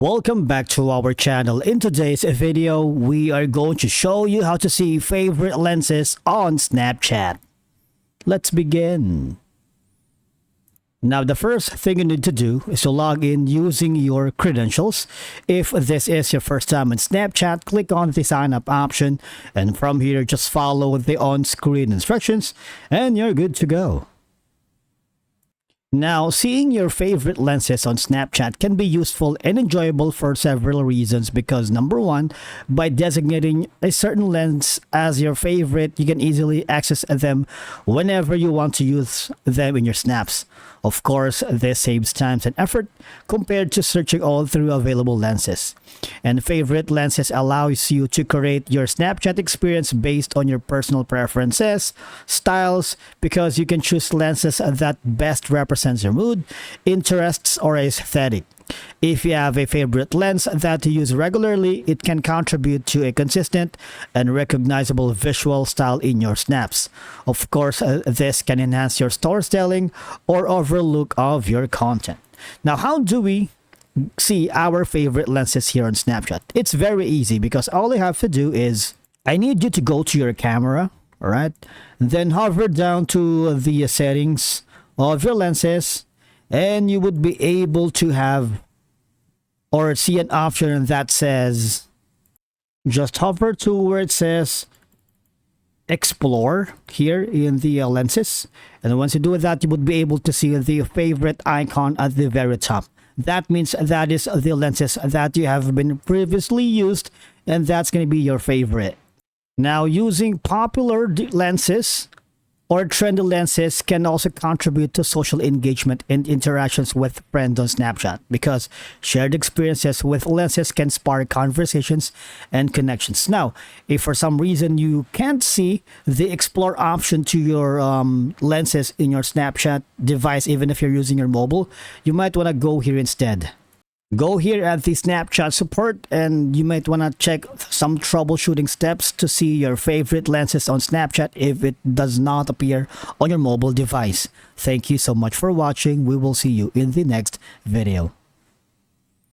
Welcome back to our channel. In today's video, we are going to show you how to see favorite lenses on Snapchat. Let's begin. Now, the first thing you need to do is to log in using your credentials. If this is your first time on Snapchat, click on the sign up option, and from here, just follow the on-screen instructions, and you're good to go. Now, seeing your favorite lenses on Snapchat can be useful and enjoyable for several reasons because number one, by designating a certain lens as your favorite, you can easily access them whenever you want to use them in your snaps. Of course, this saves time and effort compared to searching all through available lenses. And favorite lenses allows you to create your Snapchat experience based on your personal preferences, styles, because you can choose lenses that best represents your mood, interests, or aesthetic. If you have a favorite lens that you use regularly, it can contribute to a consistent and recognizable visual style in your snaps. Of course, this can enhance your storytelling or overall look of your content. Now, how do we see our favorite lenses here on Snapchat? It's very easy because all you have to do is, I need you to go to your camera, all right? Then hover down to the settings of your lenses, and you would be able to have or see an option that says, just hover to where it says explore here in the lenses, and once you do that, you would be able to see the favorite icon at the very top. That means that is the lenses that you have been previously used, and that's going to be your favorite. Now, using popular lenses or trendy lenses can also contribute to social engagement and interactions with friends on Snapchat because shared experiences with lenses can spark conversations and connections. Now, if for some reason you can't see the explore option to your lenses in your Snapchat device, even if you're using your mobile, you might want to go here instead. Go here at the Snapchat support, and you might want to check some troubleshooting steps to see your favorite lenses on Snapchat if it does not appear on your mobile device. Thank you so much for watching. We will see you in the next video.